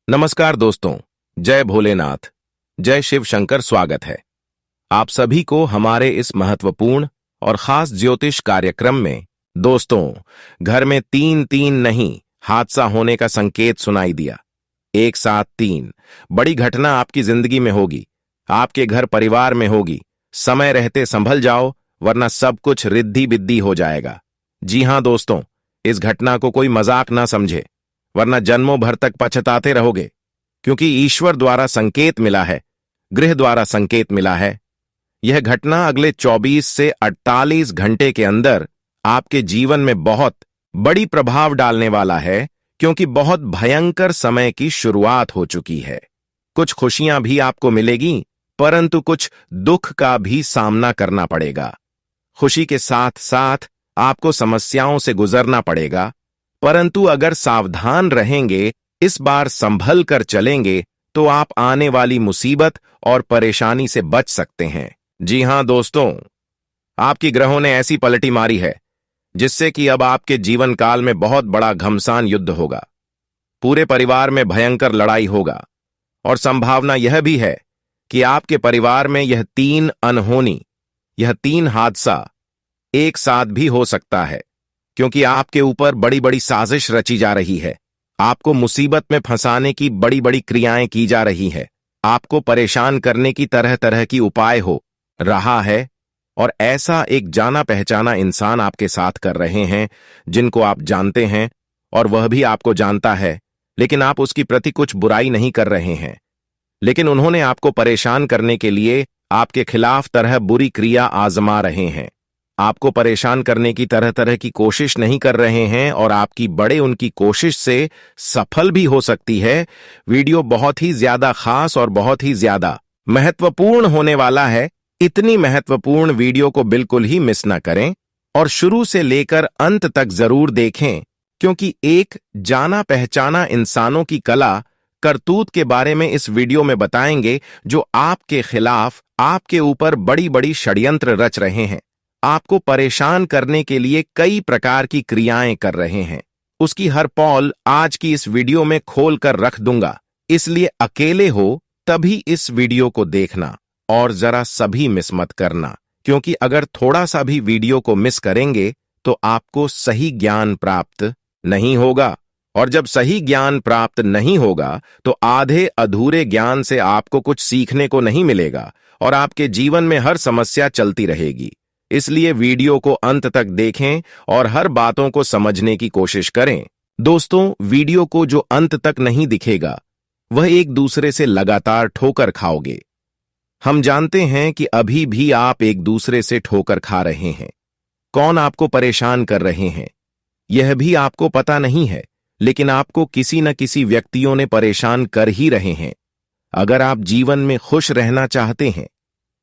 नमस्कार दोस्तों, जय भोलेनाथ, जय शिव शंकर। स्वागत है आप सभी को हमारे इस महत्वपूर्ण और खास ज्योतिष कार्यक्रम में। दोस्तों, घर में तीन तीन नहीं हादसा होने का संकेत सुनाई दिया। एक साथ तीन बड़ी घटना आपकी जिंदगी में होगी, आपके घर परिवार में होगी। समय रहते संभल जाओ, वरना सब कुछ रिद्धी बिद्दी हो जाएगा। जी हां दोस्तों, इस घटना को कोई मजाक ना समझे, वरना जन्मों भर तक पछताते रहोगे। क्योंकि ईश्वर द्वारा संकेत मिला है, गृह द्वारा संकेत मिला है। यह घटना अगले 24 से 48 घंटे के अंदर आपके जीवन में बहुत बड़ी प्रभाव डालने वाला है, क्योंकि बहुत भयंकर समय की शुरुआत हो चुकी है। कुछ खुशियां भी आपको मिलेगी, परंतु कुछ दुख का भी सामना करना पड़ेगा। खुशी के साथ साथ आपको समस्याओं से गुजरना पड़ेगा, परंतु अगर सावधान रहेंगे, इस बार संभल कर चलेंगे, तो आप आने वाली मुसीबत और परेशानी से बच सकते हैं। जी हां दोस्तों, आपकी ग्रहों ने ऐसी पलटी मारी है जिससे कि अब आपके जीवन काल में बहुत बड़ा घमसान युद्ध होगा। पूरे परिवार में भयंकर लड़ाई होगा और संभावना यह भी है कि आपके परिवार में यह तीन हादसा एक साथ भी हो सकता है, क्योंकि आपके ऊपर बड़ी बड़ी साजिश रची जा रही है। आपको मुसीबत में फंसाने की बड़ी बड़ी क्रियाएं की जा रही है। आपको परेशान करने की तरह तरह की उपाय हो रहा है, और ऐसा एक जाना पहचाना इंसान आपके साथ कर रहे हैं जिनको आप जानते हैं और वह भी आपको जानता है, लेकिन आप उसकी प्रति कुछ बुराई नहीं कर रहे हैं। लेकिन उन्होंने आपको परेशान करने के लिए आपके खिलाफ तरह बुरी क्रिया आजमा रहे हैं। आपको परेशान करने की तरह तरह की कोशिश नहीं कर रहे हैं, और आपकी बड़े उनकी कोशिश से सफल भी हो सकती है। वीडियो बहुत ही ज्यादा खास और बहुत ही ज्यादा महत्वपूर्ण होने वाला है। इतनी महत्वपूर्ण वीडियो को बिल्कुल ही मिस ना करें और शुरू से लेकर अंत तक जरूर देखें, क्योंकि एक जाना पहचाना इंसानों की कला करतूत के बारे में इस वीडियो में बताएंगे, जो आपके खिलाफ आपके ऊपर बड़ी बड़ी षड्यंत्र रच रहे हैं, आपको परेशान करने के लिए कई प्रकार की क्रियाएं कर रहे हैं। उसकी हर पॉल आज की इस वीडियो में खोल कर रख दूंगा, इसलिए अकेले हो तभी इस वीडियो को देखना और जरा सभी मिस मत करना, क्योंकि अगर थोड़ा सा भी वीडियो को मिस करेंगे तो आपको सही ज्ञान प्राप्त नहीं होगा, और जब सही ज्ञान प्राप्त नहीं होगा तो आधे अधूरे ज्ञान से आपको कुछ सीखने को नहीं मिलेगा और आपके जीवन में हर समस्या चलती रहेगी। इसलिए वीडियो को अंत तक देखें और हर बातों को समझने की कोशिश करें। दोस्तों, वीडियो को जो अंत तक नहीं दिखेगा, वह एक दूसरे से लगातार ठोकर खाओगे। हम जानते हैं कि अभी भी आप एक दूसरे से ठोकर खा रहे हैं। कौन आपको परेशान कर रहे हैं, यह भी आपको पता नहीं है, लेकिन आपको किसी न किसी व्यक्तियों ने परेशान कर ही रहे हैं। अगर आप जीवन में खुश रहना चाहते हैं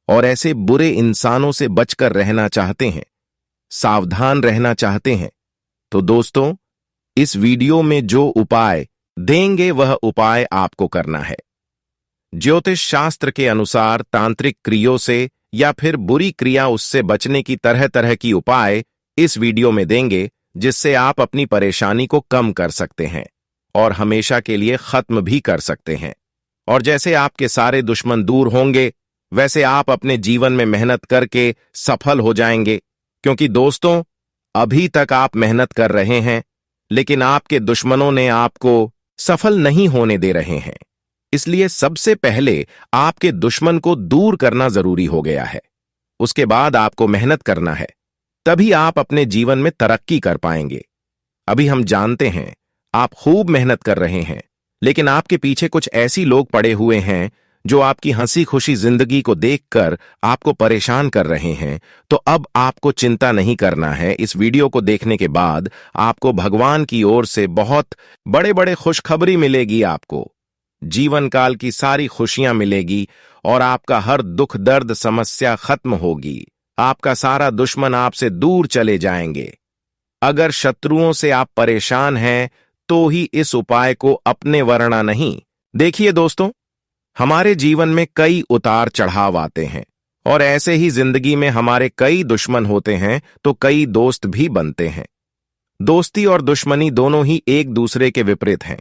और ऐसे बुरे इंसानों से बचकर रहना चाहते हैं, सावधान रहना चाहते हैं, तो दोस्तों, इस वीडियो में जो उपाय देंगे वह उपाय आपको करना है। ज्योतिष शास्त्र के अनुसार तांत्रिक क्रियों से या फिर बुरी क्रिया उससे बचने की तरह तरह की उपाय इस वीडियो में देंगे, जिससे आप अपनी परेशानी को कम कर सकते हैं और हमेशा के लिए खत्म भी कर सकते हैं। और जैसे आपके सारे दुश्मन दूर होंगे, वैसे आप अपने जीवन में मेहनत करके सफल हो जाएंगे। क्योंकि दोस्तों, अभी तक आप मेहनत कर रहे हैं, लेकिन आपके दुश्मनों ने आपको सफल नहीं होने दे रहे हैं। इसलिए सबसे पहले आपके दुश्मन को दूर करना जरूरी हो गया है। उसके बाद आपको मेहनत करना है, तभी आप अपने जीवन में तरक्की कर पाएंगे। अभी हम जानते हैं आप खूब मेहनत कर रहे हैं, लेकिन आपके पीछे कुछ ऐसी लोग पड़े हुए हैं जो आपकी हंसी खुशी जिंदगी को देखकर आपको परेशान कर रहे हैं। तो अब आपको चिंता नहीं करना है। इस वीडियो को देखने के बाद आपको भगवान की ओर से बहुत बड़े बड़े खुशखबरी मिलेगी। आपको जीवन काल की सारी खुशियां मिलेगी और आपका हर दुख दर्द समस्या खत्म होगी। आपका सारा दुश्मन आपसे दूर चले जाएंगे। अगर शत्रुओं से आप परेशान हैं, तो ही इस उपाय को अपने वरना नहीं। देखिए दोस्तों, हमारे जीवन में कई उतार चढ़ाव आते हैं, और ऐसे ही जिंदगी में हमारे कई दुश्मन होते हैं तो कई दोस्त भी बनते हैं। दोस्ती और दुश्मनी दोनों ही एक दूसरे के विपरीत हैं,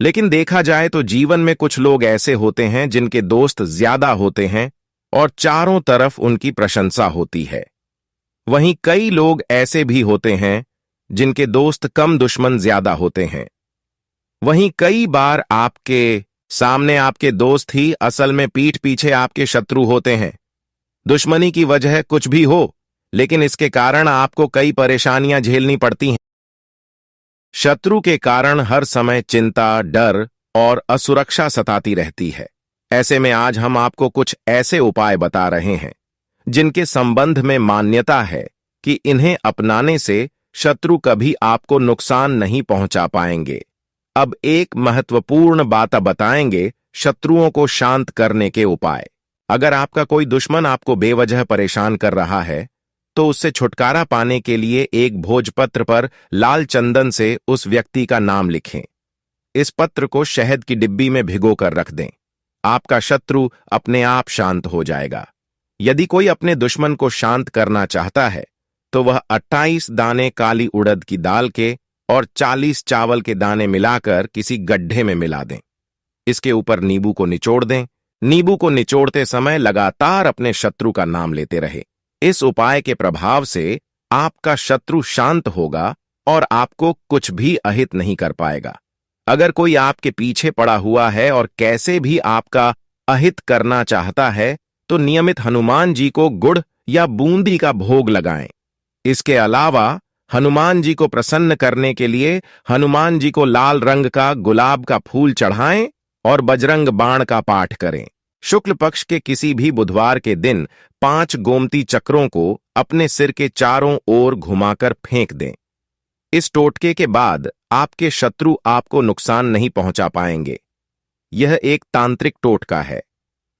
लेकिन देखा जाए तो जीवन में कुछ लोग ऐसे होते हैं जिनके दोस्त ज्यादा होते हैं और चारों तरफ उनकी प्रशंसा होती है। वहीं कई लोग ऐसे भी होते हैं जिनके दोस्त कम, दुश्मन ज्यादा होते हैं। वहीं कई बार आपके सामने आपके दोस्त ही असल में पीठ पीछे आपके शत्रु होते हैं। दुश्मनी की वजह कुछ भी हो, लेकिन इसके कारण आपको कई परेशानियां झेलनी पड़ती हैं। शत्रु के कारण हर समय चिंता, डर और असुरक्षा सताती रहती है। ऐसे में आज हम आपको कुछ ऐसे उपाय बता रहे हैं जिनके संबंध में मान्यता है कि इन्हें अपनाने से शत्रु कभी आपको नुकसान नहीं पहुंचा पाएंगे। अब एक महत्वपूर्ण बात बताएंगे, शत्रुओं को शांत करने के उपाय। अगर आपका कोई दुश्मन आपको बेवजह परेशान कर रहा है तो उससे छुटकारा पाने के लिए एक भोजपत्र पर लाल चंदन से उस व्यक्ति का नाम लिखें। इस पत्र को शहद की डिब्बी में भिगोकर रख दें। आपका शत्रु अपने आप शांत हो जाएगा। यदि कोई अपने दुश्मन को शांत करना चाहता है तो वह 28 दाने काली उड़द की दाल के और 40 चावल के दाने मिलाकर किसी गड्ढे में मिला दें। इसके ऊपर नींबू को निचोड़ दें। नींबू को निचोड़ते समय लगातार अपने शत्रु का नाम लेते रहे। इस उपाय के प्रभाव से आपका शत्रु शांत होगा और आपको कुछ भी अहित नहीं कर पाएगा। अगर कोई आपके पीछे पड़ा हुआ है और कैसे भी आपका अहित करना चाहता है तो नियमित हनुमान जी को गुड़ या बूंदी का भोग लगाएं। इसके अलावा हनुमान जी को प्रसन्न करने के लिए हनुमान जी को लाल रंग का गुलाब का फूल चढ़ाएं और बजरंग बाण का पाठ करें। शुक्ल पक्ष के किसी भी बुधवार के दिन 5 गोमती चक्रों को अपने सिर के चारों ओर घुमाकर फेंक दें। इस टोटके के बाद आपके शत्रु आपको नुकसान नहीं पहुंचा पाएंगे। यह एक तांत्रिक टोटका है।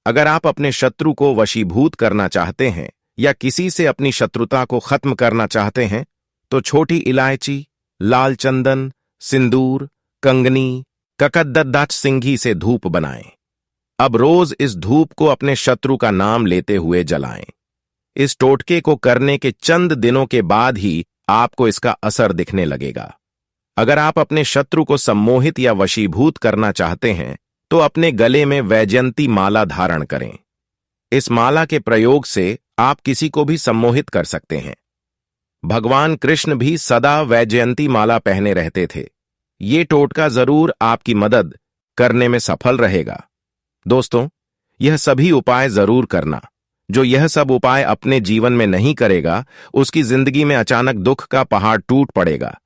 अगर आप अपने शत्रु को वशीभूत करना चाहते हैं या किसी से अपनी शत्रुता को खत्म करना चाहते हैं तो छोटी इलायची, लाल चंदन, सिंदूर, कंगनी, ककद्ददाच सिंघी से धूप बनाएं। अब रोज इस धूप को अपने शत्रु का नाम लेते हुए जलाएं। इस टोटके को करने के चंद दिनों के बाद ही आपको इसका असर दिखने लगेगा। अगर आप अपने शत्रु को सम्मोहित या वशीभूत करना चाहते हैं तो अपने गले में वैजयंती माला धारण करें। इस माला के प्रयोग से आप किसी को भी सम्मोहित कर सकते हैं। भगवान कृष्ण भी सदा वैजयंती माला पहने रहते थे। ये टोटका जरूर आपकी मदद करने में सफल रहेगा। दोस्तों, यह सभी उपाय जरूर करना। जो यह सब उपाय अपने जीवन में नहीं करेगा उसकी जिंदगी में अचानक दुख का पहाड़ टूट पड़ेगा।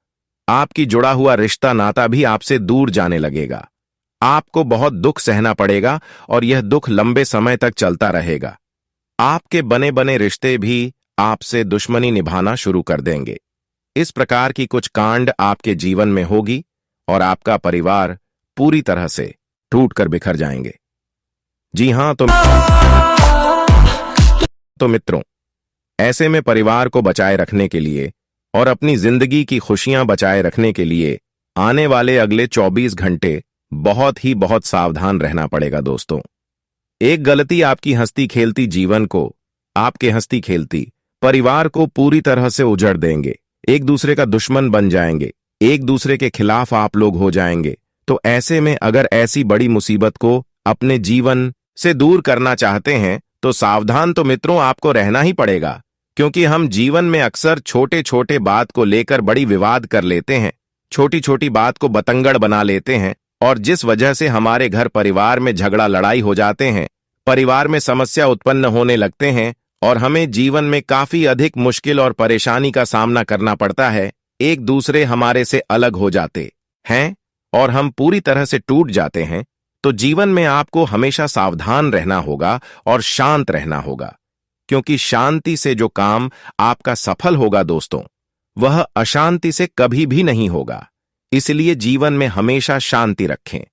आपकी जुड़ा हुआ रिश्ता नाता भी आपसे दूर जाने लगेगा। आपको बहुत दुख सहना पड़ेगा और यह दुख लंबे समय तक चलता रहेगा। आपके बने बने रिश्ते भी आपसे दुश्मनी निभाना शुरू कर देंगे। इस प्रकार की कुछ कांड आपके जीवन में होगी और आपका परिवार पूरी तरह से टूटकर बिखर जाएंगे। जी हां, तो मित्रों, ऐसे में परिवार को बचाए रखने के लिए और अपनी जिंदगी की खुशियां बचाए रखने के लिए आने वाले अगले 24 घंटे बहुत सावधान रहना पड़ेगा। दोस्तों, एक गलती आपकी हंसती खेलती जीवन को, आपके हंसती खेलती परिवार को पूरी तरह से उजड़ देंगे। एक दूसरे का दुश्मन बन जाएंगे, एक दूसरे के खिलाफ आप लोग हो जाएंगे। तो ऐसे में अगर ऐसी बड़ी मुसीबत को अपने जीवन से दूर करना चाहते हैं तो सावधान तो मित्रों आपको रहना ही पड़ेगा, क्योंकि हम जीवन में अक्सर छोटे छोटे बात को लेकर बड़ी विवाद कर लेते हैं, छोटी छोटी बात को बतंगड़ बना लेते हैं और जिस वजह से हमारे घर परिवार में झगड़ा लड़ाई हो जाते हैं, परिवार में समस्या उत्पन्न होने लगते हैं और हमें जीवन में काफी अधिक मुश्किल और परेशानी का सामना करना पड़ता है। एक दूसरे हमारे से अलग हो जाते हैं और हम पूरी तरह से टूट जाते हैं। तो जीवन में आपको हमेशा सावधान रहना होगा और शांत रहना होगा, क्योंकि शांति से जो काम आपका सफल होगा दोस्तों, वह अशांति से कभी भी नहीं होगा। इसलिए जीवन में हमेशा शांति रखें।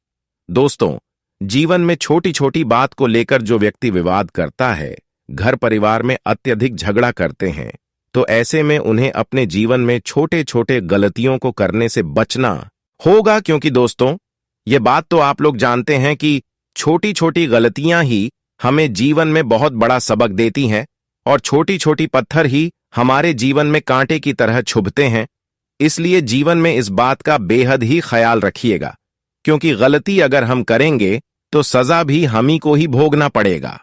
दोस्तों, जीवन में छोटी छोटी बात को लेकर जो व्यक्ति विवाद करता है, घर परिवार में अत्यधिक झगड़ा करते हैं, तो ऐसे में उन्हें अपने जीवन में छोटे छोटे गलतियों को करने से बचना होगा, क्योंकि दोस्तों, ये बात तो आप लोग जानते हैं कि छोटी छोटी गलतियां ही हमें जीवन में बहुत बड़ा सबक देती हैं और छोटी छोटी पत्थर ही हमारे जीवन में कांटे की तरह छुभते हैं। इसलिए जीवन में इस बात का बेहद ही ख्याल रखिएगा क्योंकि गलती अगर हम करेंगे तो सजा भी हम ही को ही भोगना पड़ेगा।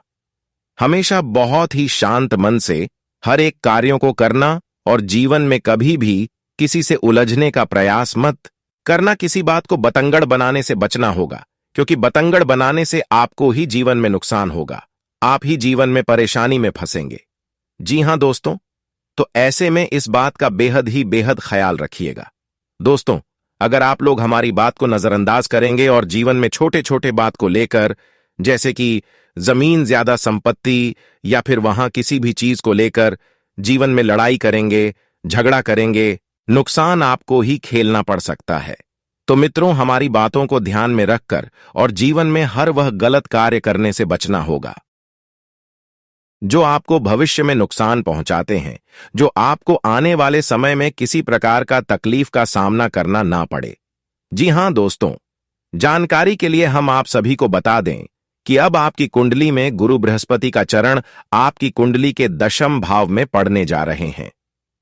हमेशा बहुत ही शांत मन से हर एक कार्यों को करना और जीवन में कभी भी किसी से उलझने का प्रयास मत करना। किसी बात को बतंगड़ बनाने से बचना होगा, क्योंकि बतंगड़ बनाने से आपको ही जीवन में नुकसान होगा, आप ही जीवन में परेशानी में फंसेंगे। जी हां दोस्तों, तो ऐसे में इस बात का बेहद ही बेहद ख्याल रखिएगा। दोस्तों, अगर आप लोग हमारी बात को नजरअंदाज करेंगे और जीवन में छोटे छोटे बात को लेकर, जैसे कि जमीन ज्यादा संपत्ति या फिर वहां किसी भी चीज को लेकर जीवन में लड़ाई करेंगे, झगड़ा करेंगे, नुकसान आपको ही खेलना पड़ सकता है। तो मित्रों, हमारी बातों को ध्यान में रखकर और जीवन में हर वह गलत कार्य करने से बचना होगा जो आपको भविष्य में नुकसान पहुंचाते हैं, जो आपको आने वाले समय में किसी प्रकार का तकलीफ का सामना करना ना पड़े। जी हां दोस्तों, जानकारी के लिए हम आप सभी को बता दें कि अब आपकी कुंडली में गुरु बृहस्पति का चरण आपकी कुंडली के दशम भाव में पड़ने जा रहे हैं,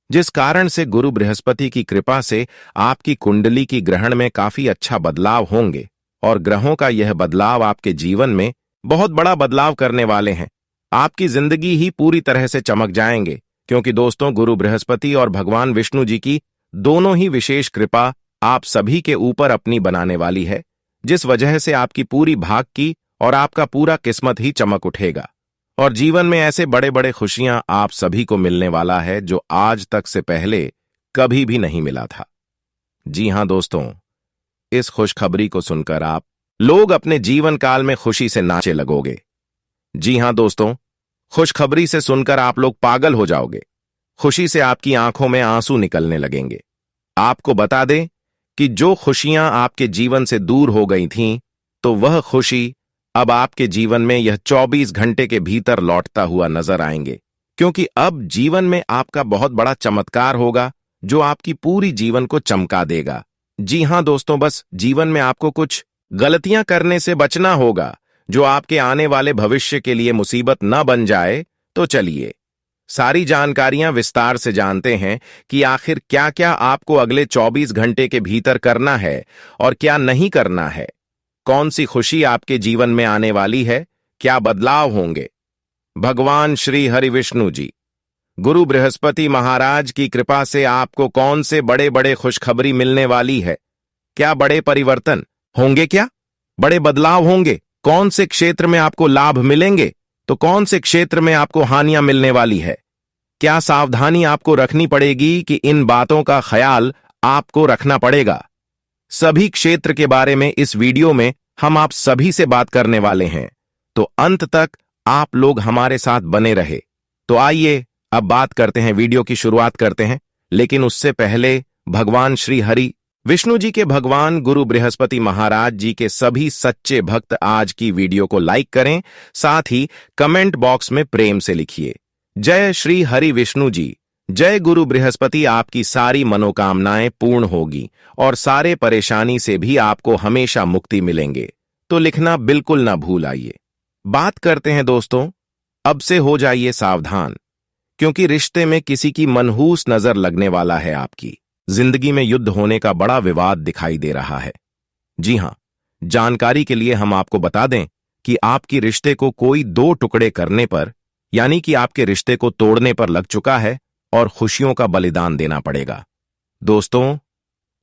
जिस कारण से गुरु बृहस्पति की कृपा से आपकी कुंडली की ग्रहण में काफी अच्छा बदलाव होंगे और ग्रहों का यह बदलाव आपके जीवन में बहुत बड़ा बदलाव करने वाले हैं। आपकी जिंदगी ही पूरी तरह से चमक जाएंगे, क्योंकि दोस्तों गुरु बृहस्पति और भगवान विष्णु जी की दोनों ही विशेष कृपा आप सभी के ऊपर अपनी बनाने वाली है, जिस वजह से आपकी पूरी भाग की और आपका पूरा किस्मत ही चमक उठेगा और जीवन में ऐसे बड़े बड़े खुशियां आप सभी को मिलने वाला है जो आज तक से पहले कभी भी नहीं मिला था। जी हां दोस्तों, इस खुशखबरी को सुनकर आप लोग अपने जीवन काल में खुशी से नाचे लगोगे। जी हां दोस्तों, खुशखबरी से सुनकर आप लोग पागल हो जाओगे। खुशी से आपकी आंखों में आंसू निकलने लगेंगे। आपको बता दें कि जो खुशियां आपके जीवन से दूर हो गई थीं, तो वह खुशी अब आपके जीवन में यह 24 घंटे के भीतर लौटता हुआ नजर आएंगे, क्योंकि अब जीवन में आपका बहुत बड़ा चमत्कार होगा जो आपकी पूरी जीवन को चमका देगा। जी हां दोस्तों, बस जीवन में आपको कुछ गलतियां करने से बचना होगा जो आपके आने वाले भविष्य के लिए मुसीबत न बन जाए। तो चलिए सारी जानकारियां विस्तार से जानते हैं कि आखिर क्या क्या आपको अगले 24 घंटे के भीतर करना है और क्या नहीं करना है। कौन सी खुशी आपके जीवन में आने वाली है, क्या बदलाव होंगे। भगवान श्री हरि विष्णु जी, गुरु बृहस्पति महाराज की कृपा से आपको कौन से बड़े बड़े खुशखबरी मिलने वाली है, क्या बड़े परिवर्तन होंगे, क्या बड़े बदलाव होंगे, कौन से क्षेत्र में आपको लाभ मिलेंगे तो कौन से क्षेत्र में आपको हानियां मिलने वाली है, क्या सावधानी आपको रखनी पड़ेगी कि इन बातों का ख्याल आपको रखना पड़ेगा। सभी क्षेत्र के बारे में इस वीडियो में हम आप सभी से बात करने वाले हैं, तो अंत तक आप लोग हमारे साथ बने रहे। तो आइए अब बात करते हैं, वीडियो की शुरुआत करते हैं। लेकिन उससे पहले भगवान श्री हरि विष्णु जी के भगवान गुरु बृहस्पति महाराज जी के सभी सच्चे भक्त आज की वीडियो को लाइक करें, साथ ही कमेंट बॉक्स में प्रेम से लिखिए, जय श्री हरि विष्णु जी, जय गुरु बृहस्पति। आपकी सारी मनोकामनाएं पूर्ण होगी और सारे परेशानी से भी आपको हमेशा मुक्ति मिलेंगे। तो लिखना बिल्कुल ना भूल आइए। बात करते हैं दोस्तों, अब से हो जाइए सावधान, क्योंकि रिश्ते में किसी की मनहूस नजर लगने वाला है। आपकी जिंदगी में युद्ध होने का बड़ा विवाद दिखाई दे रहा है। जी हां, जानकारी के लिए हम आपको बता दें कि आपकी रिश्ते को कोई 2 टुकड़े करने पर, यानी कि आपके रिश्ते को तोड़ने पर लग चुका है और खुशियों का बलिदान देना पड़ेगा। दोस्तों,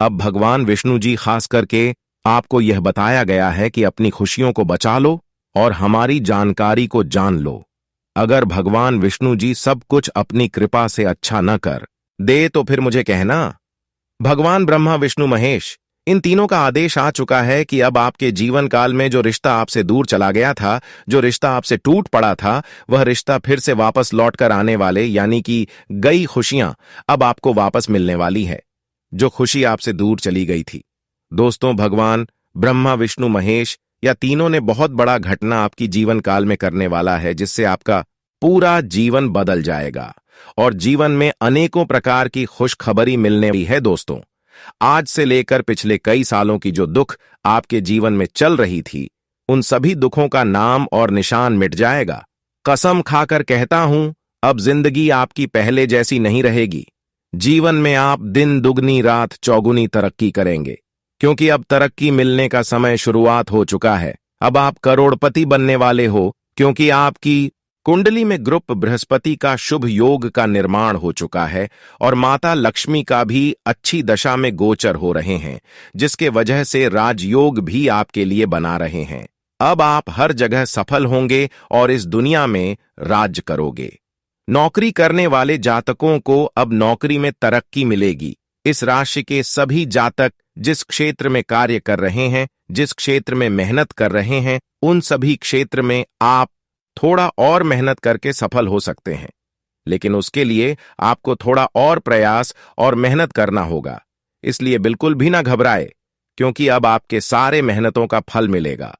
अब भगवान विष्णु जी खास करके आपको यह बताया गया है कि अपनी खुशियों को बचा लो और हमारी जानकारी को जान लो। अगर भगवान विष्णु जी सब कुछ अपनी कृपा से अच्छा न कर दे तो फिर मुझे कहना। भगवान ब्रह्मा विष्णु महेश, इन तीनों का आदेश आ चुका है कि अब आपके जीवन काल में जो रिश्ता आपसे दूर चला गया था, जो रिश्ता आपसे टूट पड़ा था, वह रिश्ता फिर से वापस लौट कर आने वाले, यानी कि गई खुशियां अब आपको वापस मिलने वाली है, जो खुशी आपसे दूर चली गई थी। दोस्तों, भगवान ब्रह्मा विष्णु महेश या तीनों ने बहुत बड़ा घटना आपकी जीवन काल में करने वाला है, जिससे आपका पूरा जीवन बदल जाएगा और जीवन में अनेकों प्रकार की खुशखबरी मिलने वाली है। दोस्तों, आज से लेकर पिछले कई सालों की जो दुख आपके जीवन में चल रही थी, उन सभी दुखों का नाम और निशान मिट जाएगा। कसम खाकर कहता हूं, अब जिंदगी आपकी पहले जैसी नहीं रहेगी। जीवन में आप दिन दुगनी रात चौगुनी तरक्की करेंगे। क्योंकि अब तरक्की मिलने का समय शुरुआत हो चुका है। अब आप करोड़पति बनने वाले हो, क्योंकि आपकी कुंडली में ग्रुप बृहस्पति का शुभ योग का निर्माण हो चुका है और माता लक्ष्मी का भी अच्छी दशा में गोचर हो रहे हैं, जिसके वजह से राजयोग भी आपके लिए बना रहे हैं। अब आप हर जगह सफल होंगे और इस दुनिया में राज करोगे। नौकरी करने वाले जातकों को अब नौकरी में तरक्की मिलेगी। इस राशि के सभी जातक जिस क्षेत्र में कार्य कर रहे हैं, जिस क्षेत्र में मेहनत कर रहे हैं, उन सभी क्षेत्र में आप थोड़ा और मेहनत करके सफल हो सकते हैं, लेकिन उसके लिए आपको थोड़ा और प्रयास और मेहनत करना होगा। इसलिए बिल्कुल भी ना घबराए, क्योंकि अब आपके सारे मेहनतों का फल मिलेगा।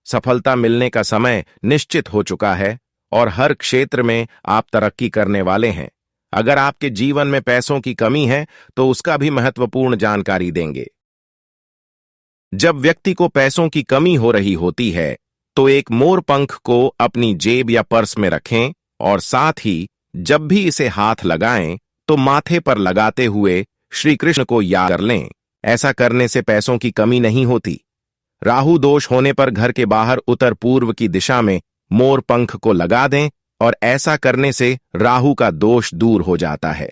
सफलता मिलने का समय निश्चित हो चुका है और हर क्षेत्र में आप तरक्की करने वाले हैं। अगर आपके जीवन में पैसों की कमी है तो उसका भी महत्वपूर्ण जानकारी देंगे। जब व्यक्ति को पैसों की कमी हो रही होती है तो एक मोर पंख को अपनी जेब या पर्स में रखें और साथ ही जब भी इसे हाथ लगाएं तो माथे पर लगाते हुए श्री कृष्ण को याद कर लें। ऐसा करने से पैसों की कमी नहीं होती। राहु दोष होने पर घर के बाहर उत्तर पूर्व की दिशा में मोर पंख को लगा दें और ऐसा करने से राहु का दोष दूर हो जाता है।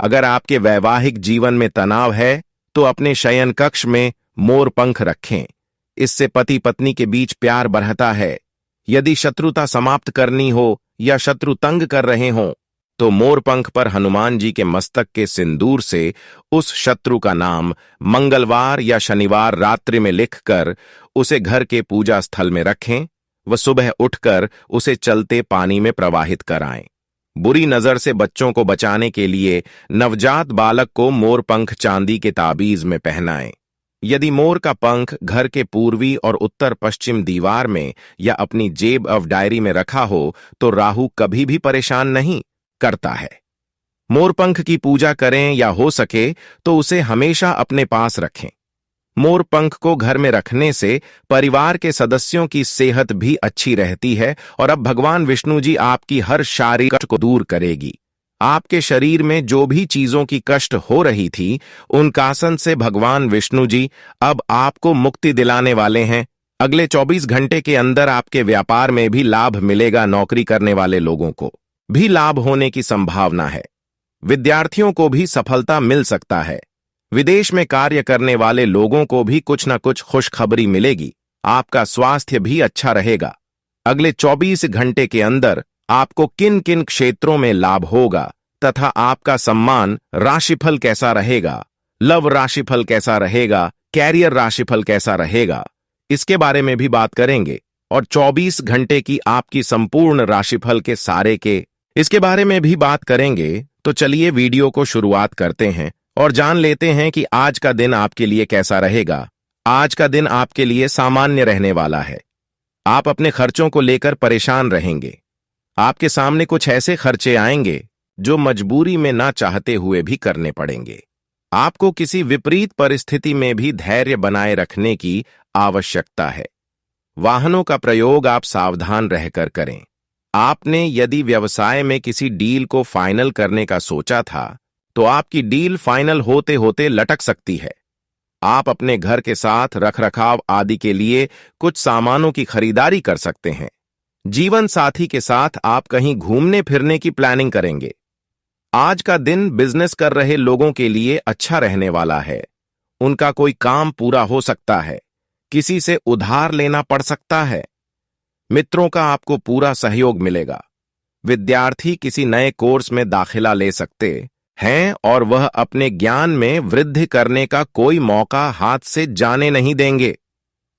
अगर आपके वैवाहिक जीवन में तनाव है तो अपने शयन कक्ष में मोर पंख रखें। इससे पति पत्नी के बीच प्यार बढ़ता है। यदि शत्रुता समाप्त करनी हो या शत्रु तंग कर रहे हों तो मोर पंख पर हनुमान जी के मस्तक के सिंदूर से उस शत्रु का नाम मंगलवार या शनिवार रात्रि में लिखकर उसे घर के पूजा स्थल में रखें व सुबह उठकर उसे चलते पानी में प्रवाहित कराएं। बुरी नजर से बच्चों को बचाने के लिए नवजात बालक को मोर पंख चांदी के ताबीज में पहनाएं। यदि मोर का पंख घर के पूर्वी और उत्तर पश्चिम दीवार में या अपनी जेब ऑफ डायरी में रखा हो तो राहु कभी भी परेशान नहीं करता है। मोरपंख की पूजा करें या हो सके तो उसे हमेशा अपने पास रखें। मोरपंख को घर में रखने से परिवार के सदस्यों की सेहत भी अच्छी रहती है और अब भगवान विष्णु जी आपकी हर शारीरिक कष्ट को दूर करेगी। आपके शरीर में जो भी चीजों की कष्ट हो रही थी उन कासन से भगवान विष्णु जी अब आपको मुक्ति दिलाने वाले हैं। अगले 24 घंटे के अंदर आपके व्यापार में भी लाभ मिलेगा। नौकरी करने वाले लोगों को भी लाभ होने की संभावना है। विद्यार्थियों को भी सफलता मिल सकता है। विदेश में कार्य करने वाले लोगों को भी कुछ न कुछ खुशखबरी मिलेगी। आपका स्वास्थ्य भी अच्छा रहेगा। अगले 24 घंटे के अंदर आपको किन किन क्षेत्रों में लाभ होगा तथा आपका सम्मान राशिफल कैसा रहेगा, लव राशिफल कैसा रहेगा, कैरियर राशिफल कैसा रहेगा, इसके बारे में भी बात करेंगे। और 24 घंटे की आपकी संपूर्ण राशिफल के सारे के इसके बारे में भी बात करेंगे। तो चलिए वीडियो को शुरुआत करते हैं और जान लेते हैं कि आज का दिन आपके लिए कैसा रहेगा। आज का दिन आपके लिए सामान्य रहने वाला है। आप अपने खर्चों को लेकर परेशान रहेंगे। आपके सामने कुछ ऐसे खर्चे आएंगे जो मजबूरी में ना चाहते हुए भी करने पड़ेंगे। आपको किसी विपरीत परिस्थिति में भी धैर्य बनाए रखने की आवश्यकता है। वाहनों का प्रयोग आप सावधान रहकर करें। आपने यदि व्यवसाय में किसी डील को फाइनल करने का सोचा था तो आपकी डील फाइनल होते होते लटक सकती है। आप अपने घर के साथ रखरखाव आदि के लिए कुछ सामानों की खरीदारी कर सकते हैं। जीवन साथी के साथ आप कहीं घूमने फिरने की प्लानिंग करेंगे। आज का दिन बिजनेस कर रहे लोगों के लिए अच्छा रहने वाला है। उनका कोई काम पूरा हो सकता है। किसी से उधार लेना पड़ सकता है। मित्रों का आपको पूरा सहयोग मिलेगा। विद्यार्थी किसी नए कोर्स में दाखिला ले सकते हैं और वह अपने ज्ञान में वृद्धि करने का कोई मौका हाथ से जाने नहीं देंगे।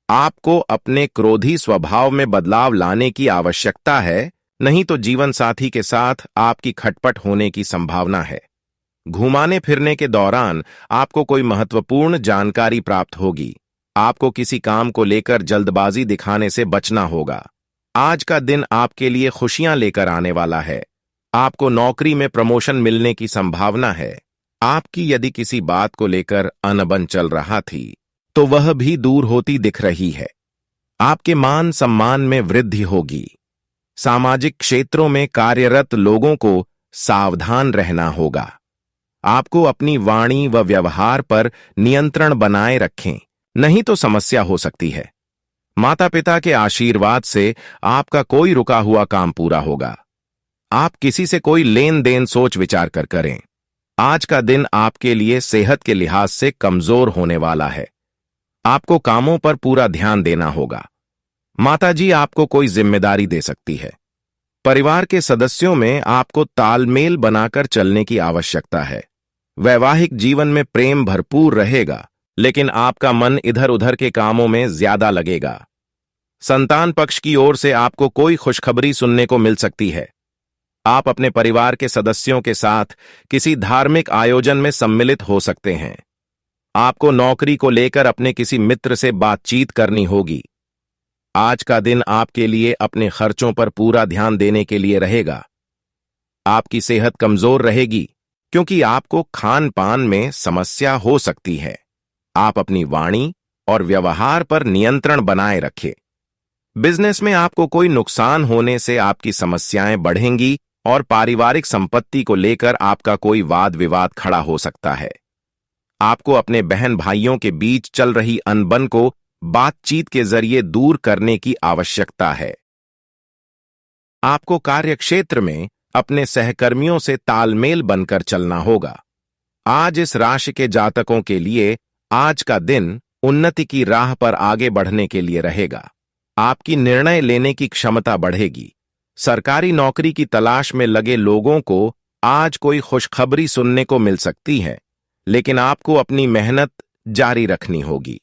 आपको अपने क्रोधी स्वभाव में बदलाव लाने की आवश्यकता है, नहीं तो जीवन साथी के साथ आपकी खटपट होने की संभावना है। घुमाने फिरने के दौरान आपको कोई महत्वपूर्ण जानकारी प्राप्त होगी। आपको किसी काम को लेकर जल्दबाजी दिखाने से बचना होगा। आज का दिन आपके लिए खुशियां लेकर आने वाला है। आपको नौकरी में प्रमोशन मिलने की संभावना है। आपकी यदि किसी बात को लेकर अनबन चल रहा थी तो वह भी दूर होती दिख रही है। आपके मान सम्मान में वृद्धि होगी। सामाजिक क्षेत्रों में कार्यरत लोगों को सावधान रहना होगा। आपको अपनी वाणी व व्यवहार पर नियंत्रण बनाए रखें। नहीं तो समस्या हो सकती है। माता पिता के आशीर्वाद से आपका कोई रुका हुआ काम पूरा होगा। आप किसी से कोई लेन देन सोच विचार कर करें। आज का दिन आपके लिए सेहत के लिहाज से कमजोर होने वाला है। आपको कामों पर पूरा ध्यान देना होगा। माताजी आपको कोई जिम्मेदारी दे सकती है। परिवार के सदस्यों में आपको तालमेल बनाकर चलने की आवश्यकता है। वैवाहिक जीवन में प्रेम भरपूर रहेगा, लेकिन आपका मन इधर उधर के कामों में ज्यादा लगेगा। संतान पक्ष की ओर से आपको कोई खुशखबरी सुनने को मिल सकती है। आप अपने परिवार के सदस्यों के साथ किसी धार्मिक आयोजन में सम्मिलित हो सकते हैं। आपको नौकरी को लेकर अपने किसी मित्र से बातचीत करनी होगी। आज का दिन आपके लिए अपने खर्चों पर पूरा ध्यान देने के लिए रहेगा। आपकी सेहत कमजोर रहेगी क्योंकि आपको खान पान में समस्या हो सकती है। आप अपनी वाणी और व्यवहार पर नियंत्रण बनाए रखें। बिजनेस में आपको कोई नुकसान होने से आपकी समस्याएं बढ़ेंगी और पारिवारिक संपत्ति को लेकर आपका कोई वाद विवाद खड़ा हो सकता है। आपको अपने बहन भाइयों के बीच चल रही अनबन को बातचीत के जरिए दूर करने की आवश्यकता है। आपको कार्यक्षेत्र में अपने सहकर्मियों से तालमेल बनकर चलना होगा। आज इस राशि के जातकों के लिए आज का दिन उन्नति की राह पर आगे बढ़ने के लिए रहेगा। आपकी निर्णय लेने की क्षमता बढ़ेगी। सरकारी नौकरी की तलाश में लगे लोगों को आज कोई खुशखबरी सुनने को मिल सकती है, लेकिन आपको अपनी मेहनत जारी रखनी होगी।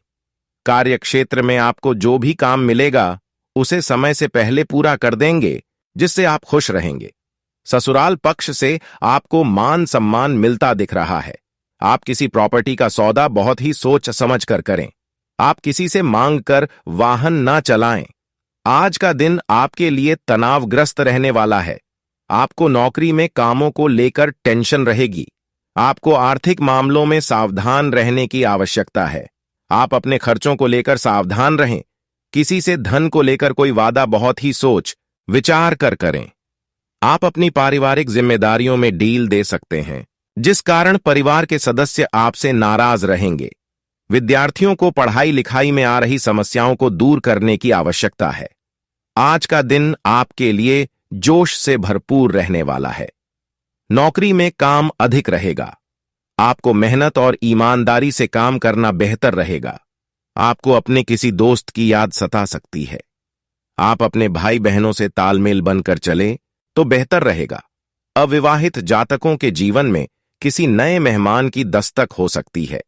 कार्यक्षेत्र में आपको जो भी काम मिलेगा उसे समय से पहले पूरा कर देंगे, जिससे आप खुश रहेंगे। ससुराल पक्ष से आपको मान सम्मान मिलता दिख रहा है। आप किसी प्रॉपर्टी का सौदा बहुत ही सोच समझ कर करें। आप किसी से मांग कर वाहन ना चलाएं। आज का दिन आपके लिए तनावग्रस्त रहने वाला है। आपको नौकरी में कामों को लेकर टेंशन रहेगी। आपको आर्थिक मामलों में सावधान रहने की आवश्यकता है। आप अपने खर्चों को लेकर सावधान रहें। किसी से धन को लेकर कोई वादा बहुत ही सोच विचार कर करें। आप अपनी पारिवारिक जिम्मेदारियों में डील दे सकते हैं, जिस कारण परिवार के सदस्य आपसे नाराज रहेंगे। विद्यार्थियों को पढ़ाई लिखाई में आ रही समस्याओं को दूर करने की आवश्यकता है। आज का दिन आपके लिए जोश से भरपूर रहने वाला है। नौकरी में काम अधिक रहेगा। आपको मेहनत और ईमानदारी से काम करना बेहतर रहेगा। आपको अपने किसी दोस्त की याद सता सकती है। आप अपने भाई बहनों से तालमेल बनकर चले तो बेहतर रहेगा। अविवाहित जातकों के जीवन में किसी नए मेहमान की दस्तक हो सकती है।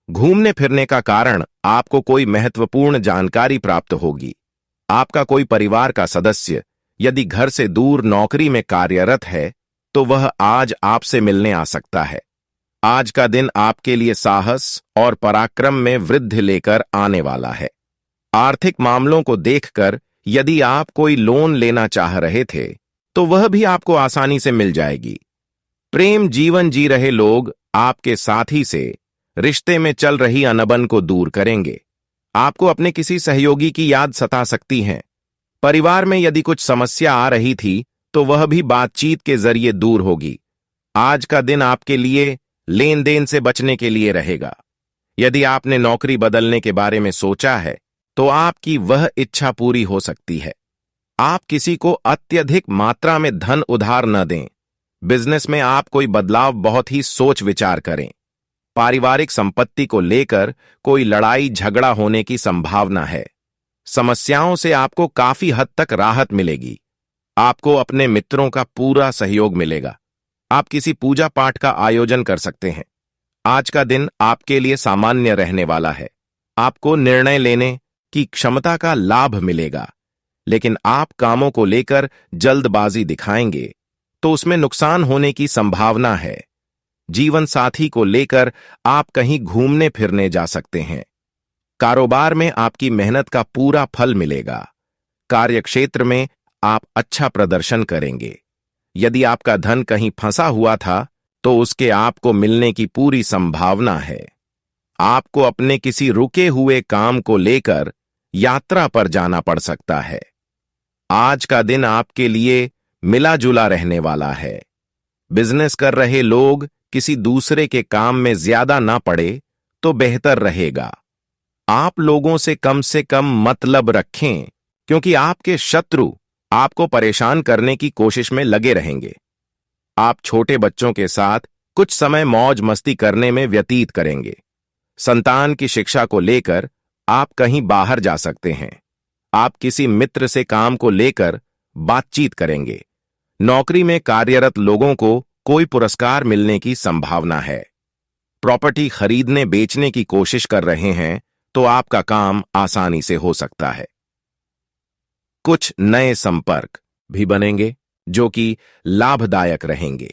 घूमने फिरने का कारण आपको कोई महत्वपूर्ण जानकारी प्राप्त होगी। आपका कोई परिवार का सदस्य यदि घर से दूर नौकरी में कार्यरत है तो वह आज आपसे मिलने आ सकता है। आज का दिन आपके लिए साहस और पराक्रम में वृद्धि लेकर आने वाला है। आर्थिक मामलों को देखकर यदि आप कोई लोन लेना चाह रहे थे तो वह भी आपको आसानी से मिल जाएगी। प्रेम जीवन जी रहे लोग आपके साथी से रिश्ते में चल रही अनबन को दूर करेंगे। आपको अपने किसी सहयोगी की याद सता सकती है। परिवार में यदि कुछ समस्या आ रही थी तो वह भी बातचीत के जरिए दूर होगी। आज का दिन आपके लिए लेन देन से बचने के लिए रहेगा। यदि आपने नौकरी बदलने के बारे में सोचा है तो आपकी वह इच्छा पूरी हो सकती है। आप किसी को अत्यधिक मात्रा में धन उधार न दें। बिजनेस में आप कोई बदलाव बहुत ही सोच विचार करें। पारिवारिक संपत्ति को लेकर कोई लड़ाई झगड़ा होने की संभावना है। समस्याओं से आपको काफी हद तक राहत मिलेगी। आपको अपने मित्रों का पूरा सहयोग मिलेगा। आप किसी पूजा पाठ का आयोजन कर सकते हैं। आज का दिन आपके लिए सामान्य रहने वाला है। आपको निर्णय लेने की क्षमता का लाभ मिलेगा, लेकिन आप कामों को लेकर जल्दबाजी दिखाएंगे तो उसमें नुकसान होने की संभावना है। जीवन साथी को लेकर आप कहीं घूमने फिरने जा सकते हैं। कारोबार में आपकी मेहनत का पूरा फल मिलेगा। कार्यक्षेत्र में आप अच्छा प्रदर्शन करेंगे। यदि आपका धन कहीं फंसा हुआ था तो उसके आपको मिलने की पूरी संभावना है। आपको अपने किसी रुके हुए काम को लेकर यात्रा पर जाना पड़ सकता है। आज का दिन आपके लिए मिला जुला रहने वाला है। बिजनेस कर रहे लोग किसी दूसरे के काम में ज्यादा ना पड़े तो बेहतर रहेगा। आप लोगों से कम मतलब रखें, क्योंकि आपके शत्रु आपको परेशान करने की कोशिश में लगे रहेंगे। आप छोटे बच्चों के साथ कुछ समय मौज मस्ती करने में व्यतीत करेंगे। संतान की शिक्षा को लेकर आप कहीं बाहर जा सकते हैं। आप किसी मित्र से काम को लेकर बातचीत करेंगे। नौकरी में कार्यरत लोगों को कोई पुरस्कार मिलने की संभावना है। प्रॉपर्टी खरीदने बेचने की कोशिश कर रहे हैं तो आपका काम आसानी से हो सकता है। कुछ नए संपर्क भी बनेंगे जो कि लाभदायक रहेंगे।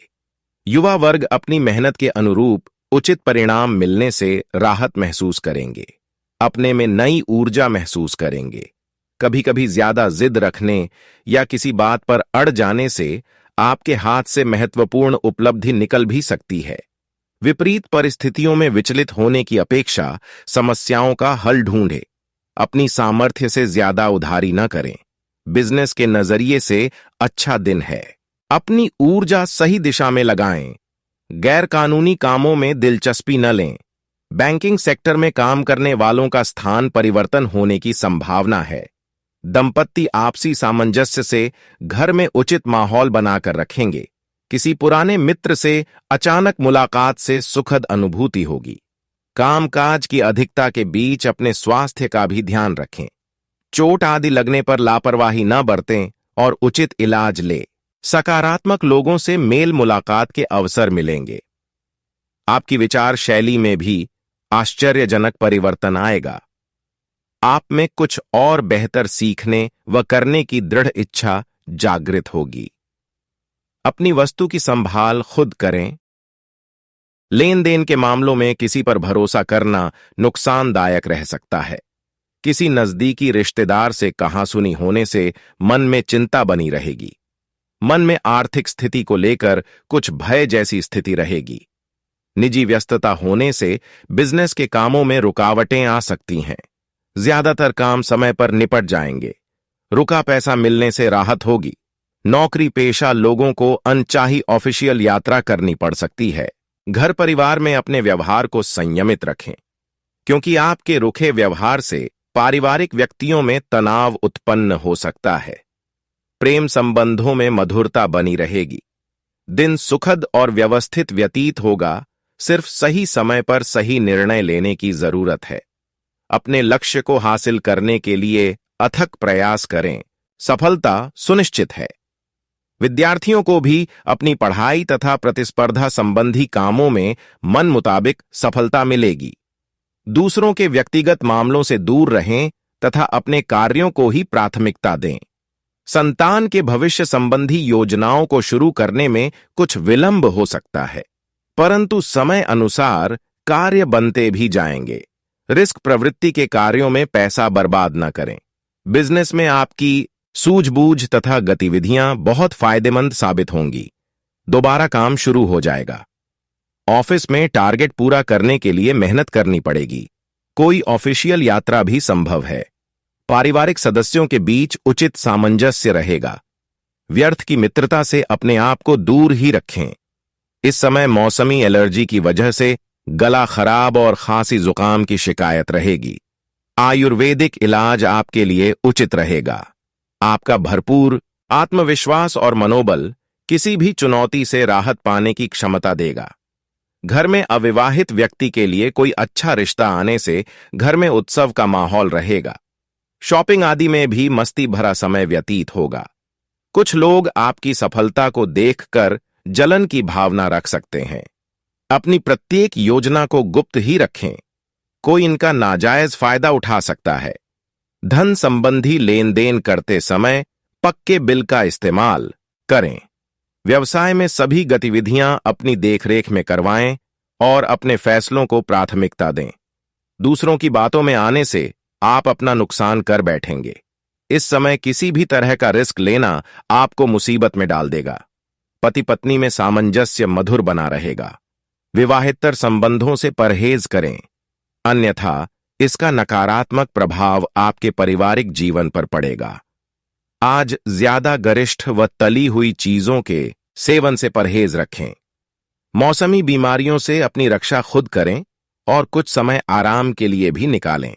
युवा वर्ग अपनी मेहनत के अनुरूप उचित परिणाम मिलने से राहत महसूस करेंगे। अपने में नई ऊर्जा महसूस करेंगे। कभी कभी ज्यादा जिद रखने या किसी बात पर अड़ जाने से आपके हाथ से महत्वपूर्ण उपलब्धि निकल भी सकती है। विपरीत परिस्थितियों में विचलित होने की अपेक्षा समस्याओं का हल ढूंढें। अपनी सामर्थ्य से ज्यादा उधारी न करें। बिजनेस के नजरिए से अच्छा दिन है। अपनी ऊर्जा सही दिशा में लगाएं। गैर कानूनी कामों में दिलचस्पी न लें। बैंकिंग सेक्टर में काम करने वालों का स्थान परिवर्तन होने की संभावना है। दंपत्ति आपसी सामंजस्य से घर में उचित माहौल बनाकर रखेंगे। किसी पुराने मित्र से अचानक मुलाकात से सुखद अनुभूति होगी। कामकाज की अधिकता के बीच अपने स्वास्थ्य का भी ध्यान रखें। चोट आदि लगने पर लापरवाही न बरतें और उचित इलाज लें। सकारात्मक लोगों से मेल मुलाकात के अवसर मिलेंगे। आपकी विचार शैली में भी आश्चर्यजनक परिवर्तन आएगा। आप में कुछ और बेहतर सीखने व करने की दृढ़ इच्छा जागृत होगी। अपनी वस्तु की संभाल खुद करें। लेन देन के मामलों में किसी पर भरोसा करना नुकसानदायक रह सकता है। किसी नजदीकी रिश्तेदार से कहासुनी होने से मन में चिंता बनी रहेगी। मन में आर्थिक स्थिति को लेकर कुछ भय जैसी स्थिति रहेगी। निजी व्यस्तता होने से बिजनेस के कामों में रुकावटें आ सकती हैं। ज्यादातर काम समय पर निपट जाएंगे। रुका पैसा मिलने से राहत होगी। नौकरी पेशा लोगों को अनचाही ऑफिशियल यात्रा करनी पड़ सकती है। घर परिवार में अपने व्यवहार को संयमित रखें, क्योंकि आपके रुखे व्यवहार से पारिवारिक व्यक्तियों में तनाव उत्पन्न हो सकता है। प्रेम संबंधों में मधुरता बनी रहेगी। दिन सुखद और व्यवस्थित व्यतीत होगा। सिर्फ सही समय पर सही निर्णय लेने की जरूरत है। अपने लक्ष्य को हासिल करने के लिए अथक प्रयास करें। सफलता सुनिश्चित है। विद्यार्थियों को भी अपनी पढ़ाई तथा प्रतिस्पर्धा संबंधी कामों में मन मुताबिक सफलता मिलेगी। दूसरों के व्यक्तिगत मामलों से दूर रहें तथा अपने कार्यों को ही प्राथमिकता दें। संतान के भविष्य संबंधी योजनाओं को शुरू करने में कुछ विलंब हो सकता है, परंतु समय अनुसार कार्य बनते भी जाएंगे। रिस्क प्रवृत्ति के कार्यों में पैसा बर्बाद न करें। बिजनेस में आपकी सूझबूझ तथा गतिविधियां बहुत फायदेमंद साबित होंगी। दोबारा काम शुरू हो जाएगा। ऑफिस में टारगेट पूरा करने के लिए मेहनत करनी पड़ेगी। कोई ऑफिशियल यात्रा भी संभव है। पारिवारिक सदस्यों के बीच उचित सामंजस्य रहेगा। व्यर्थ की मित्रता से अपने आप को दूर ही रखें। इस समय मौसमी एलर्जी की वजह से गला खराब और खांसी जुकाम की शिकायत रहेगी। आयुर्वेदिक इलाज आपके लिए उचित रहेगा। आपका भरपूर आत्मविश्वास और मनोबल किसी भी चुनौती से राहत पाने की क्षमता देगा। घर में अविवाहित व्यक्ति के लिए कोई अच्छा रिश्ता आने से घर में उत्सव का माहौल रहेगा। शॉपिंग आदि में भी मस्ती भरा समय व्यतीत होगा। कुछ लोग आपकी सफलता को देखकर जलन की भावना रख सकते हैं। अपनी प्रत्येक योजना को गुप्त ही रखें। कोई इनका नाजायज फायदा उठा सकता है। धन संबंधी लेन देन करते समय पक्के बिल का इस्तेमाल करें। व्यवसाय में सभी गतिविधियां अपनी देखरेख में करवाएं और अपने फैसलों को प्राथमिकता दें। दूसरों की बातों में आने से आप अपना नुकसान कर बैठेंगे। इस समय किसी भी तरह का रिस्क लेना आपको मुसीबत में डाल देगा। पति पत्नी में सामंजस्य मधुर बना रहेगा। विवाहेतर संबंधों से परहेज करें, अन्यथा इसका नकारात्मक प्रभाव आपके पारिवारिक जीवन पर पड़ेगा। आज ज्यादा गरिष्ठ व तली हुई चीजों के सेवन से परहेज रखें। मौसमी बीमारियों से अपनी रक्षा खुद करें और कुछ समय आराम के लिए भी निकालें।